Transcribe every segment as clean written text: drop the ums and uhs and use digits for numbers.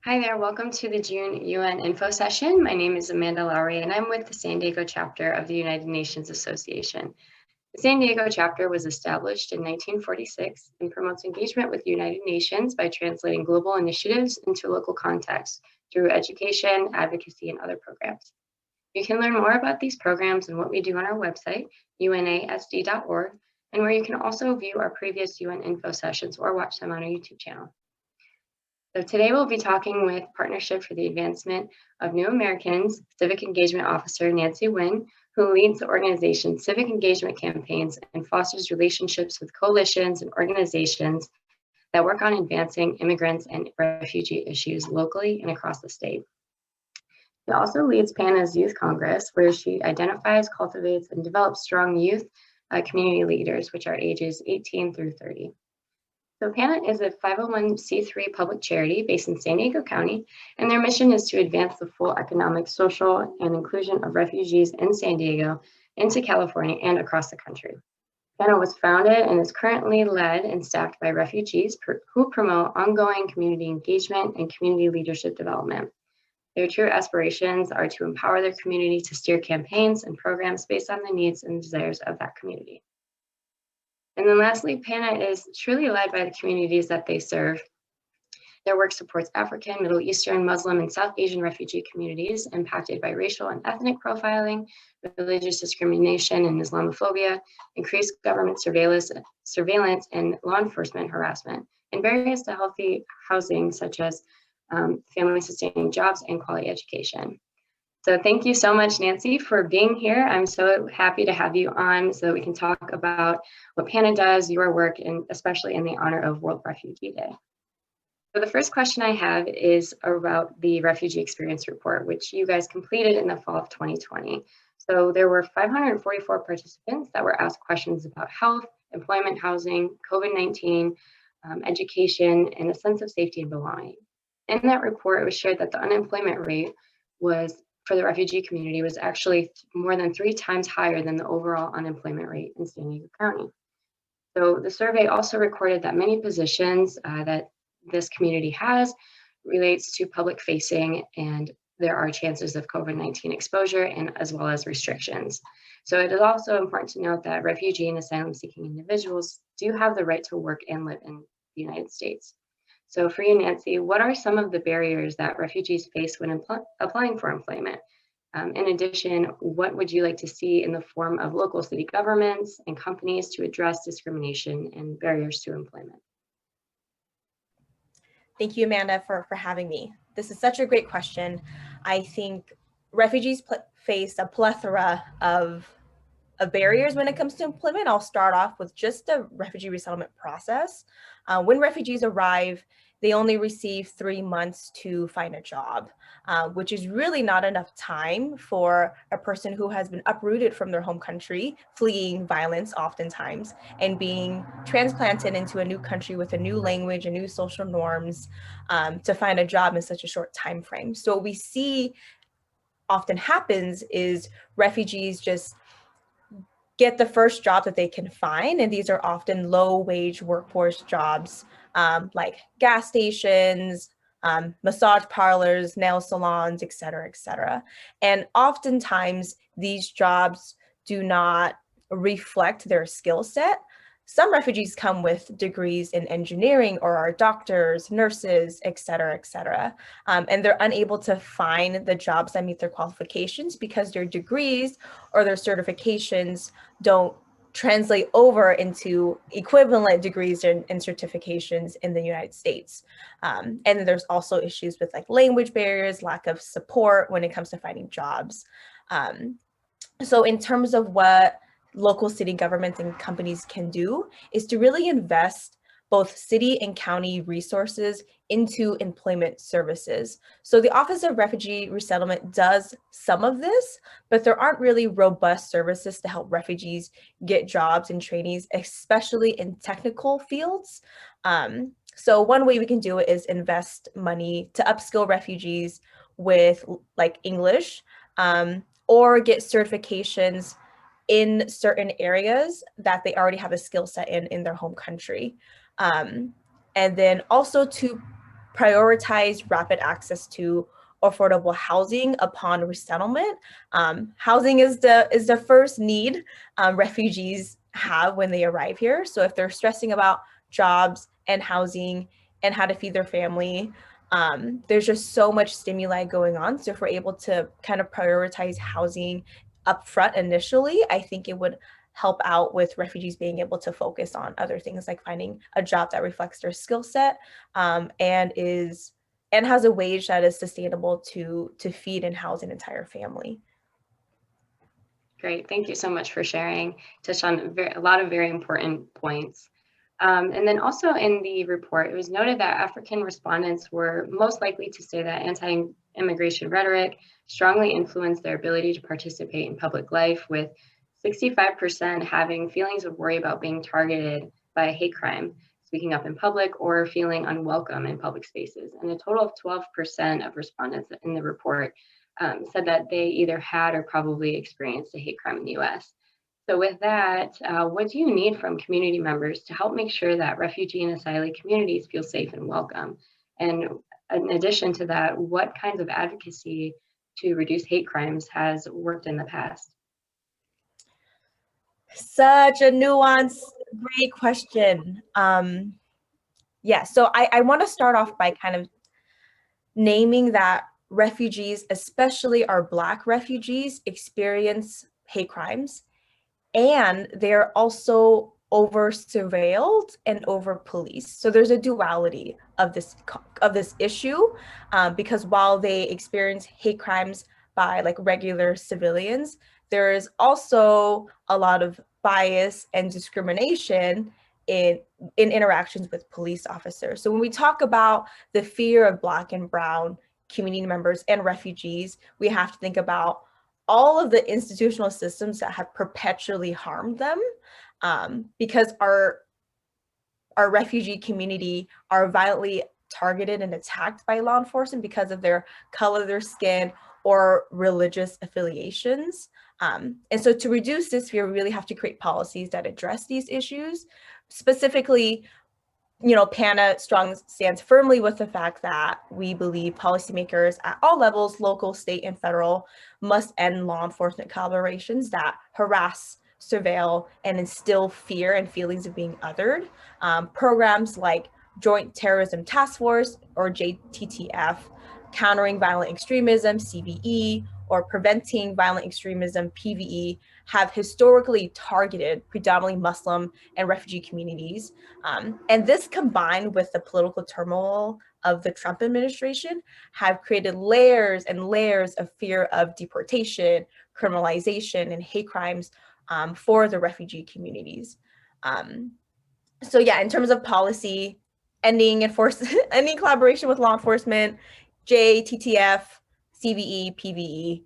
Hi there, welcome to the June UN Info Session. My name is Amanda Lowry and I'm with the San Diego chapter of the United Nations Association. The San Diego chapter was established in 1946 and promotes engagement with the United Nations by translating global initiatives into local context through education, advocacy, and other programs. You can learn more about these programs and what we do on our website, unasd.org, and where you can also view our previous UN Info sessions or watch them on our YouTube channel. So today we'll be talking with Partnership for the Advancement of New Americans, Civic Engagement Officer Nancy Nguyen, who leads the organization's civic engagement campaigns and fosters relationships with coalitions and organizations that work on advancing immigrants and refugee issues locally and across the state. She also leads PANA's Youth Congress, where she identifies, cultivates, and develops strong youth community leaders, which are ages 18 through 30. So PANA is a 501c3 public charity based in San Diego County, and their mission is to advance the full economic, social, and inclusion of refugees in San Diego, into California, and across the country. PANA was founded and is currently led and staffed by refugees who promote ongoing community engagement and community leadership development. Their true aspirations are to empower their community to steer campaigns and programs based on the needs and desires of that community. And then lastly, PANA is truly led by the communities that they serve. Their work supports African, Middle Eastern, Muslim, and South Asian refugee communities impacted by racial and ethnic profiling, religious discrimination and Islamophobia, increased government surveillance, and law enforcement harassment, and barriers to healthy housing such as family-sustaining jobs and quality education. So thank you so much, Nancy, for being here. I'm so happy to have you on so that we can talk about what PANA does, your work, and especially in the honor of World Refugee Day. So the first question I have is about the Refugee Experience Report, which you guys completed in the fall of 2020. So there were 544 participants that were asked questions about health, employment, housing, COVID-19, education, and a sense of safety and belonging. In that report, it was shared that the unemployment rate for the refugee community was actually more than 3 times higher than the overall unemployment rate in San Diego County. So the survey also recorded that many positions that this community has relates to public facing, and there are chances of COVID-19 exposure and as well as restrictions. So it is also important to note that refugee and asylum seeking individuals do have the right to work and live in the United States. So for you, Nancy, what are some of the barriers that refugees face when applying for employment? In addition, what would you like to see in the form of local city governments and companies to address discrimination and barriers to employment? Thank you, Amanda, for having me. This is such a great question. I think refugees face a plethora of barriers when it comes to employment. I'll start off with just the refugee resettlement process. When refugees arrive, they only receive 3 months to find a job, which is really not enough time for a person who has been uprooted from their home country, fleeing violence oftentimes, and being transplanted into a new country with a new language and new social norms to find a job in such a short time frame. So what we see often happens is refugees just get the first job that they can find. And these are often low wage workforce jobs like gas stations, massage parlors, nail salons, et cetera, et cetera. And oftentimes these jobs do not reflect their skill set. Some refugees come with degrees in engineering or are doctors, nurses, et cetera, and they're unable to find the jobs that meet their qualifications because their degrees or their certifications don't translate over into equivalent degrees and certifications in the United States. And then there's also issues with like language barriers, lack of support when it comes to finding jobs. So in terms of what local city governments and companies can do is to really invest both city and county resources into employment services. So the Office of Refugee Resettlement does some of this, but there aren't really robust services to help refugees get jobs and trainees, especially in technical fields. So one way we can do it is invest money to upskill refugees with like English or get certifications in certain areas that they already have a skill set in their home country. And then also to prioritize rapid access to affordable housing upon resettlement. Housing is the first need refugees have when they arrive here. So if they're stressing about jobs and housing and how to feed their family, there's just so much stimuli going on. So if we're able to kind of prioritize housing upfront initially, I think it would help out with refugees being able to focus on other things like finding a job that reflects their skill set and has a wage that is sustainable to feed and house an entire family. Great, thank you so much for sharing. Touched on a lot of very important points. And then also in the report, it was noted that African respondents were most likely to say that anti-immigration rhetoric strongly influenced their ability to participate in public life, with 65% having feelings of worry about being targeted by a hate crime, speaking up in public, or feeling unwelcome in public spaces. And a total of 12% of respondents in the report said that they either had or probably experienced a hate crime in the US. So with that, what do you need from community members to help make sure that refugee and asylee communities feel safe and welcome? And in addition to that, what kinds of advocacy to reduce hate crimes has worked in the past? Such a nuanced, great question. Yeah, so I want to start off by kind of naming that refugees, especially our Black refugees, experience hate crimes, and they're also over surveilled and over policed. So there's a duality of this issue, because while they experience hate crimes by like regular civilians, there is also a lot of bias and discrimination in interactions with police officers. So when we talk about the fear of Black and Brown community members and refugees, we have to think about all of the institutional systems that have perpetually harmed them, because our refugee community are violently targeted and attacked by law enforcement because of their color of their skin or religious affiliations. And so to reduce this fear, we really have to create policies that address these issues. Specifically, PANA stands firmly with the fact that we believe policymakers at all levels, local, state, and federal, must end law enforcement collaborations that harass, surveil, and instill fear and feelings of being othered. Programs like Joint Terrorism Task Force, or JTTF, Countering Violent Extremism, CVE, or Preventing Violent Extremism, PVE, have historically targeted predominantly Muslim and refugee communities. And this, combined with the political turmoil of the Trump administration, have created layers and layers of fear of deportation, criminalization, and hate crimes for the refugee communities. So yeah, in terms of policy, ending collaboration with law enforcement, JTTF, CVE, PVE,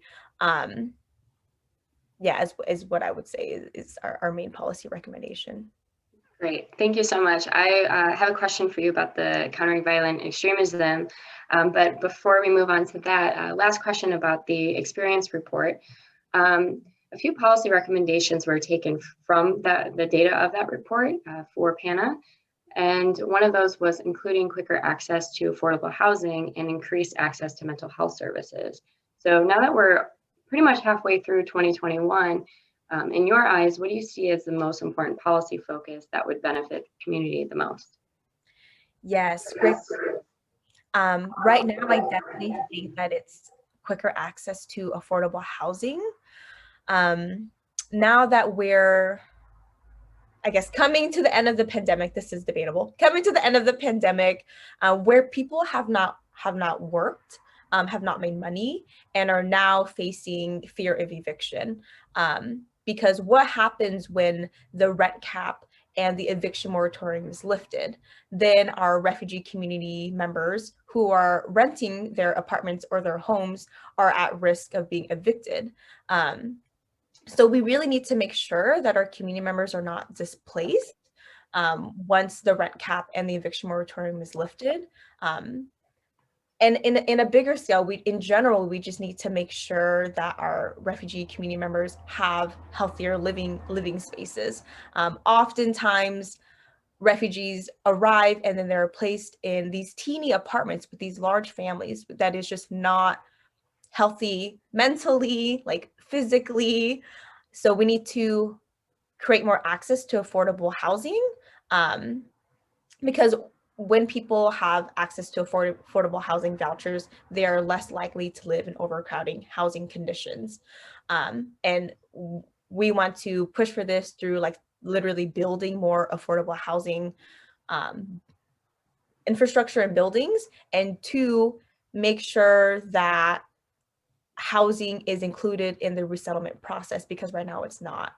yeah, is what I would say is our main policy recommendation. Great, thank you so much. I have a question for you about the countering violent extremism, but before we move on to that, last question about the experience report. A few policy recommendations were taken from the data of that report for PANA, and one of those was including quicker access to affordable housing and increased access to mental health services. So now that we're pretty much halfway through 2021, in your eyes, what do you see as the most important policy focus that would benefit the community the most? Yes, great. Right now, I definitely think that it's quicker access to affordable housing. Now that we're, I guess, coming to the end of the pandemic, this is debatable, coming to the end of the pandemic, where people have not worked, have not made money, and are now facing fear of eviction. Because what happens when the rent cap and the eviction moratorium is lifted? Then our refugee community members who are renting their apartments or their homes are at risk of being evicted. So we really need to make sure that our community members are not displaced once the rent cap and the eviction moratorium is lifted. And in a bigger scale, in general, we just need to make sure that our refugee community members have healthier living spaces. Oftentimes, refugees arrive and then they're placed in these teeny apartments with these large families that is just not healthy mentally, like physically. So we need to create more access to affordable housing, because when people have access to affordable housing vouchers, they are less likely to live in overcrowding housing conditions. And we want to push for this through like literally building more affordable housing infrastructure and buildings, and to make sure that housing is included in the resettlement process, because right now it's not.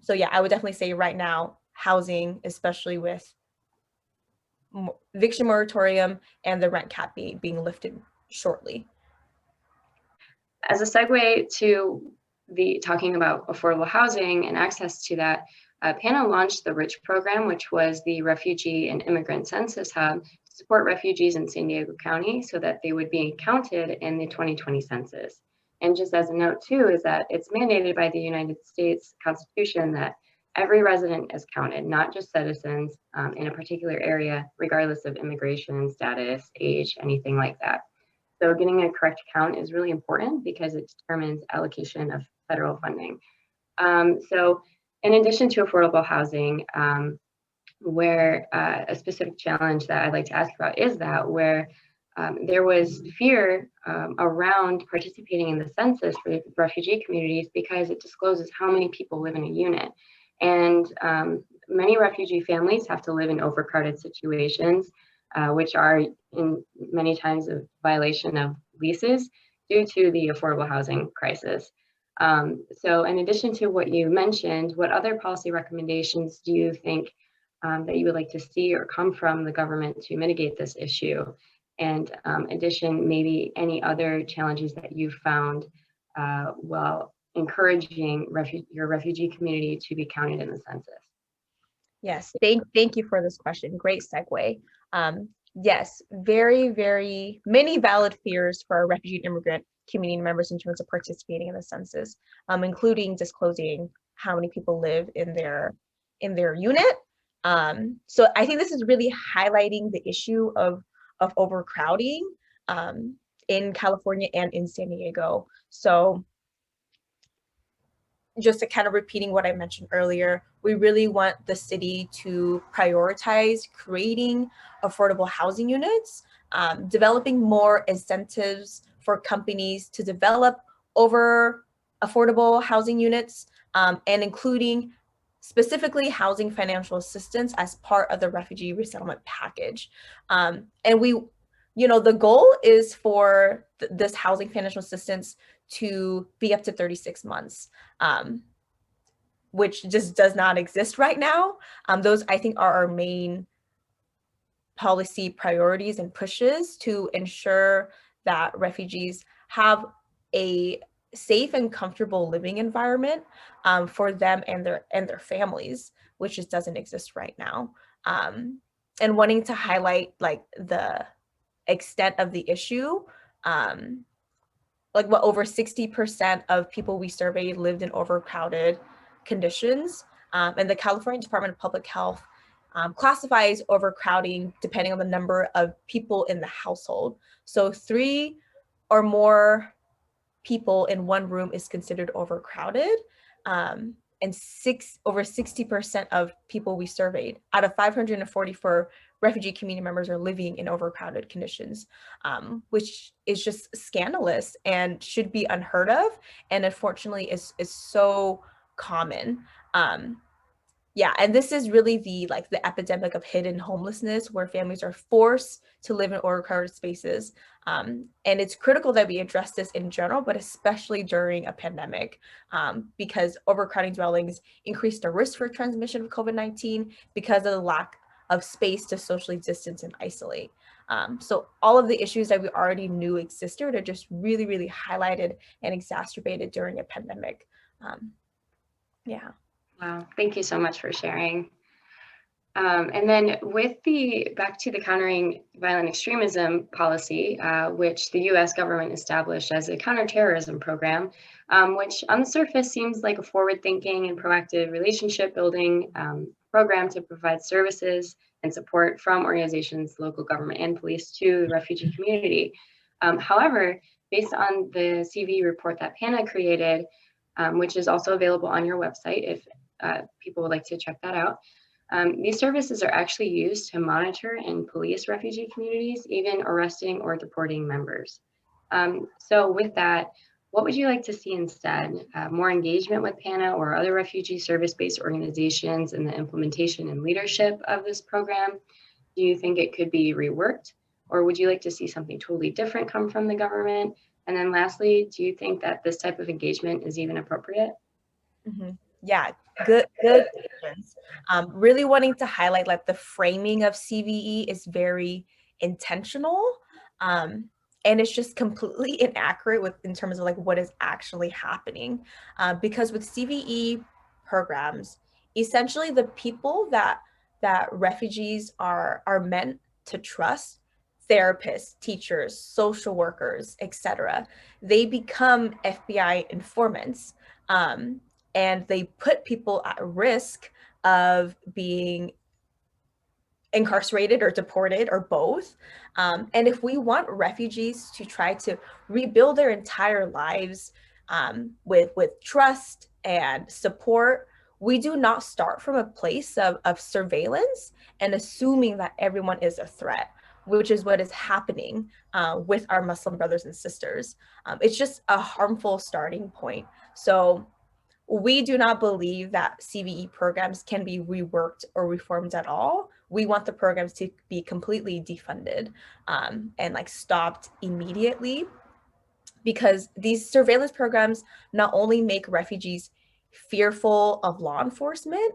So yeah, I would definitely say right now, housing, especially with eviction moratorium and the rent cap being lifted shortly. As a segue to the talking about affordable housing and access to that, PANA launched the RICH program, which was the Refugee and Immigrant Census Hub to support refugees in San Diego County so that they would be counted in the 2020 census. And just as a note too, is that it's mandated by the United States Constitution that every resident is counted, not just citizens in a particular area, regardless of immigration status, age, anything like that. So getting a correct count is really important because it determines allocation of federal funding. So in addition to affordable housing, where a specific challenge that I'd like to ask about is that where there was fear around participating in the census for refugee communities because it discloses how many people live in a unit. And many refugee families have to live in overcrowded situations, which are in many times a violation of leases due to the affordable housing crisis. So in addition to what you mentioned, what other policy recommendations do you think that you would like to see or come from the government to mitigate this issue? And addition, maybe any other challenges that you found while encouraging your refugee community to be counted in the census? Yes, thank you for this question. Great segue. Yes, very, very many valid fears for our refugee and immigrant community members in terms of participating in the census, including disclosing how many people live in their unit. So I think this is really highlighting the issue of overcrowding in California and in San Diego. So just to kind of repeating what I mentioned earlier, we really want the city to prioritize creating affordable housing units, developing more incentives for companies to develop affordable housing units, and including specifically housing financial assistance as part of the refugee resettlement package. And the goal is for this housing financial assistance to be up to 36 months, which just does not exist right now. Those, I think, are our main policy priorities and pushes to ensure that refugees have a safe and comfortable living environment for them and their families, which just doesn't exist right now. And wanting to highlight like the extent of the issue, like what over 60% of people we surveyed lived in overcrowded conditions. And the California Department of Public Health classifies overcrowding depending on the number of people in the household. So 3 or more people in one room is considered overcrowded. And over 60% of people we surveyed out of 544 refugee community members are living in overcrowded conditions, which is just scandalous and should be unheard of. And unfortunately is so common. Yeah, and this is really the epidemic of hidden homelessness, where families are forced to live in overcrowded spaces. And it's critical that we address this in general, but especially during a pandemic, because overcrowding dwellings increase the risk for transmission of COVID-19 because of the lack of space to socially distance and isolate. So all of the issues that we already knew existed are just really, really highlighted and exacerbated during a pandemic. Yeah. Wow, thank you so much for sharing. And then back to the countering violent extremism policy, which the US government established as a counterterrorism program, which on the surface seems like a forward-thinking and proactive relationship building program to provide services and support from organizations, local government, and police to the refugee community. However, based on the CV report that PANA created, which is also available on your website if people would like to check that out, these services are actually used to monitor and police refugee communities, even arresting or deporting members. So with that, what would you like to see instead? More engagement with PANA or other refugee service-based organizations in the implementation and leadership of this program? Do you think it could be reworked? Or would you like to see something totally different come from the government? And then lastly, do you think that this type of engagement is even appropriate? Mm-hmm. Yeah, good questions. Really wanting to highlight like the framing of CVE is very intentional. And it's just completely inaccurate in terms of like what is actually happening. Because with CVE programs, essentially the people that refugees are meant to trust, therapists, teachers, social workers, etc., they become FBI informants. And they put people at risk of being incarcerated or deported or both. And if we want refugees to try to rebuild their entire lives with trust and support, we do not start from a place of surveillance and assuming that everyone is a threat, which is what is happening with our Muslim brothers and sisters. It's just a harmful starting point. So we do not believe that CVE programs can be reworked or reformed at all. We want the programs to be completely defunded and like stopped immediately, because these surveillance programs not only make refugees fearful of law enforcement,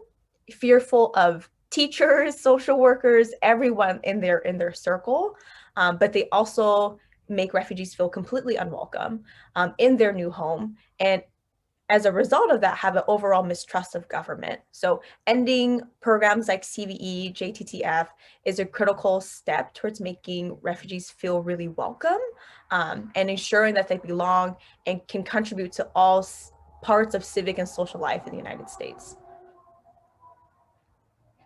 fearful of teachers, social workers, everyone in their circle, but they also make refugees feel completely unwelcome in their new home, and as a result of that, have an overall mistrust of government. So ending programs like CVE, JTTF is a critical step towards making refugees feel really welcome and ensuring that they belong and can contribute to all parts of civic and social life in the United States.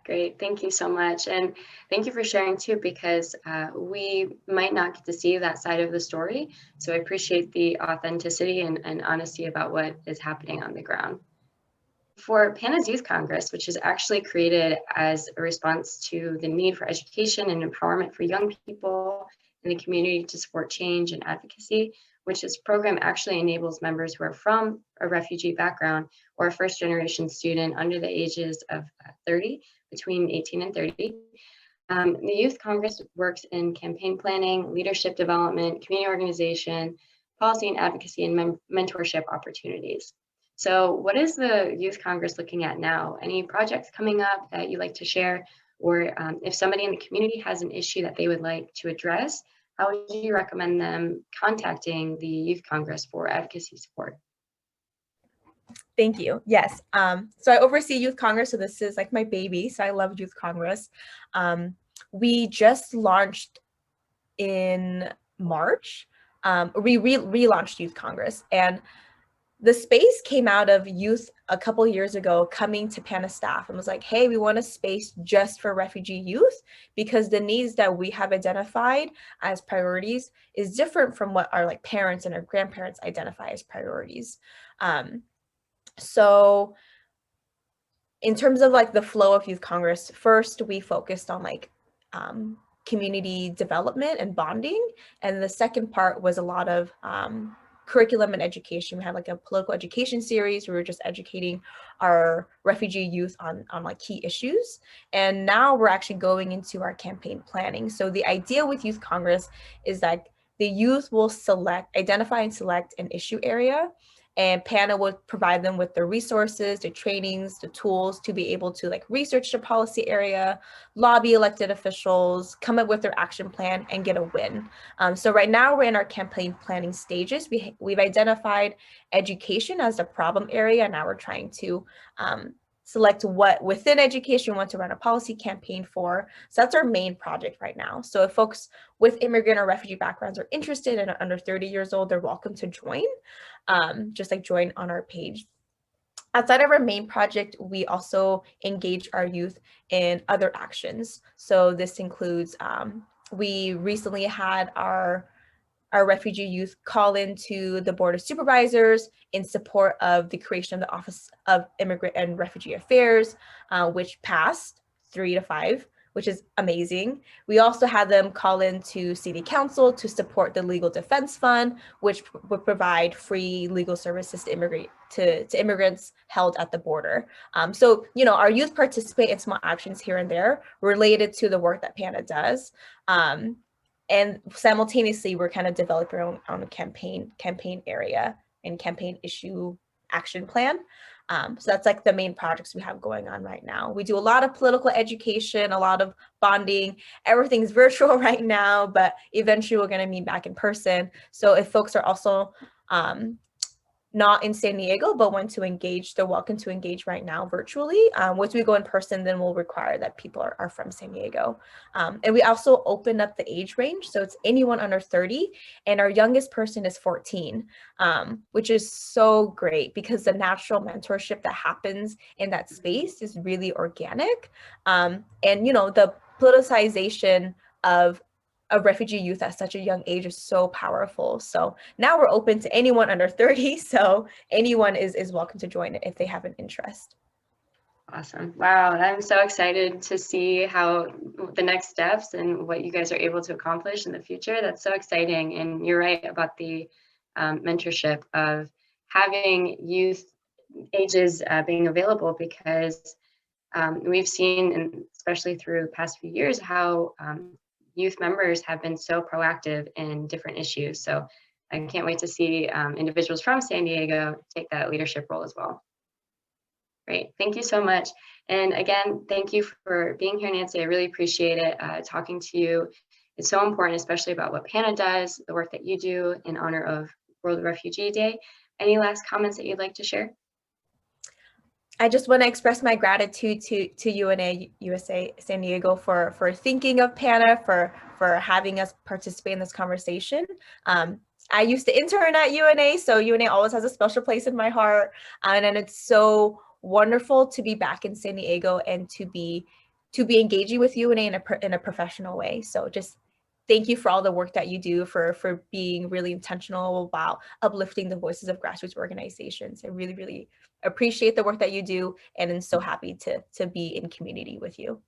Great, thank you so much. And thank you for sharing too, because we might not get to see that side of the story. So I appreciate the authenticity and honesty about what is happening on the ground. For PANA's Youth Congress, which is actually created as a response to the need for education and empowerment for young people in the community to support change and advocacy, which this program actually enables members who are from a refugee background or a first generation student under the ages of 30, between 18 and 30. The Youth Congress works in campaign planning, leadership development, community organization, policy and advocacy, and mentorship opportunities. So what is the Youth Congress looking at now? Any projects coming up that you'd like to share? Or if somebody in the community has an issue that they would like to address, how would you recommend them contacting the Youth Congress for advocacy support? Thank you. Yes. So I oversee Youth Congress. So this is like my baby. So I love Youth Congress. We just launched in March. We relaunched Youth Congress, and the space came out of youth a couple years ago coming to PANA staff and was like, hey, we want a space just for refugee youth, because the needs that we have identified as priorities is different from what our like parents and our grandparents identify as priorities. So in terms of like the flow of Youth Congress, first we focused on like community development and bonding. And the second part was a lot of curriculum and education. We had like a political education series where we were just educating our refugee youth on like key issues. And now we're actually going into our campaign planning. So the idea with Youth Congress is that the youth will identify and select an issue area, and PANA will provide them with the resources, the trainings, the tools to be able to like research the policy area, lobby elected officials, come up with their action plan, and get a win. So right now we're in our campaign planning stages. We've identified education as the problem area. Now we're trying to select what within education we want to run a policy campaign for. So that's our main project right now. So if folks with immigrant or refugee backgrounds are interested and are under 30 years old, they're welcome to join. Just like join on our page. Outside of our main project, we also engage our youth in other actions. So this includes, we recently had our refugee youth call into the Board of Supervisors in support of the creation of the Office of Immigrant and Refugee Affairs, which passed 3-5, which is amazing. We also had them call into City Council to support the Legal Defense Fund, which would provide free legal services to immigrants held at the border. So, our youth participate in small actions here and there related to the work that PANA does. And simultaneously, we're kind of developing our own campaign area and campaign issue action plan. So that's like the main projects we have going on right now. We do a lot of political education, a lot of bonding. Everything's virtual right now, but eventually we're going to meet back in person. So if folks are also not in San Diego, but want to engage, they're welcome to engage right now virtually. Once we go in person, then we'll require that people are from San Diego. And we also open up the age range. So it's anyone under 30, and our youngest person is 14, which is so great because the natural mentorship that happens in that space is really organic. And, the politicization of refugee youth at such a young age is so powerful. So now we're open to anyone under 30. So anyone is welcome to join it if they have an interest. Awesome. Wow. I'm so excited to see how the next steps and what you guys are able to accomplish in the future. That's so exciting. And you're right about the mentorship of having youth ages being available, because we've seen, and especially through the past few years, how youth members have been so proactive in different issues. So I can't wait to see individuals from San Diego take that leadership role as well. Great, thank you so much. And again, thank you for being here, Nancy. I really appreciate it talking to you. It's so important, especially about what PANA does, the work that you do in honor of World Refugee Day. Any last comments that you'd like to share? I just want to express my gratitude to UNA USA San Diego for thinking of PANA, for having us participate in this conversation. I used to intern at UNA, so UNA always has a special place in my heart, and it's so wonderful to be back in San Diego and to be engaging with UNA in a professional way. So just thank you for all the work that you do, for being really intentional about uplifting the voices of grassroots organizations. I really, really appreciate the work that you do, and I'm so happy to be in community with you.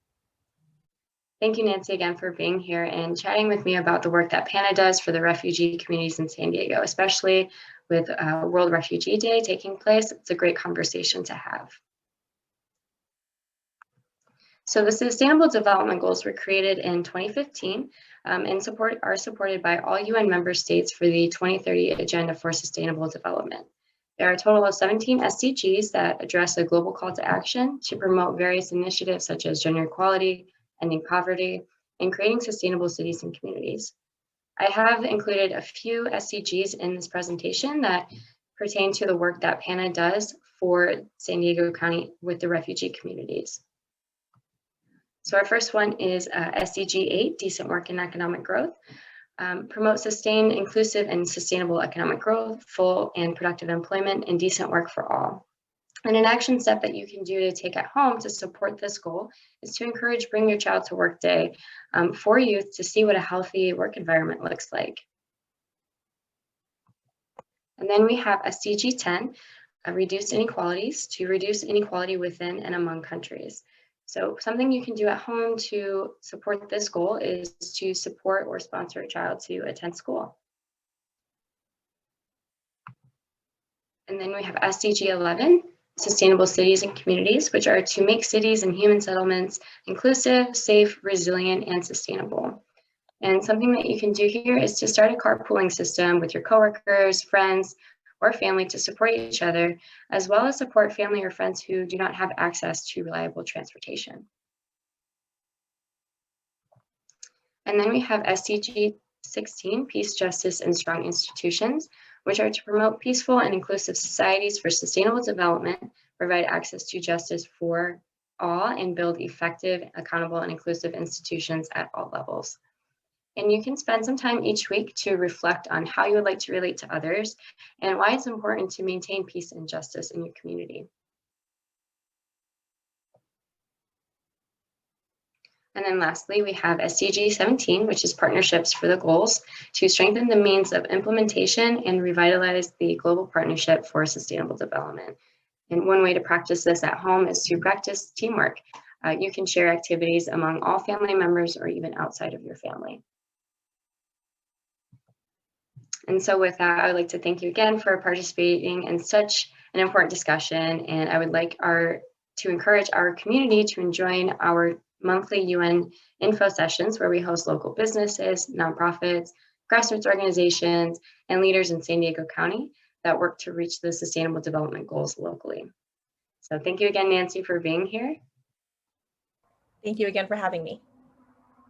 Thank you, Nancy, again for being here and chatting with me about the work that PANA does for the refugee communities in San Diego, especially with World Refugee Day taking place. It's a great conversation to have. So the Sustainable Development Goals were created in 2015 and are supported by all UN member states for the 2030 Agenda for Sustainable Development. There are a total of 17 SDGs that address a global call to action to promote various initiatives such as gender equality, ending poverty, and creating sustainable cities and communities. I have included a few SDGs in this presentation that pertain to the work that PANA does for San Diego County with the refugee communities. So our first one is SDG 8, Decent Work and Economic Growth. Promote sustained, inclusive, and sustainable economic growth, full and productive employment, and decent work for all. And an action step that you can do to take at home to support this goal is to encourage Bring Your Child to Work Day for youth to see what a healthy work environment looks like. And then we have SDG 10, Reduce Inequalities, to reduce inequality within and among countries. So something you can do at home to support this goal is to support or sponsor a child to attend school. And then we have SDG 11, Sustainable Cities and Communities, which are to make cities and human settlements inclusive, safe, resilient, and sustainable. And something that you can do here is to start a carpooling system with your coworkers, friends, or family to support each other, as well as support family or friends who do not have access to reliable transportation. And then we have SDG 16, Peace, Justice, and Strong Institutions, which are to promote peaceful and inclusive societies for sustainable development, provide access to justice for all, and build effective, accountable, and inclusive institutions at all levels. And you can spend some time each week to reflect on how you would like to relate to others and why it's important to maintain peace and justice in your community. And then lastly, we have SDG 17, which is Partnerships for the Goals, to strengthen the means of implementation and revitalize the global partnership for sustainable development. And one way to practice this at home is to practice teamwork. You can share activities among all family members or even outside of your family. And so with that, I would like to thank you again for participating in such an important discussion. And I would like to encourage our community to join our monthly UN info sessions where we host local businesses, nonprofits, grassroots organizations, and leaders in San Diego County that work to reach the Sustainable Development Goals locally. So thank you again, Nancy, for being here. Thank you again for having me.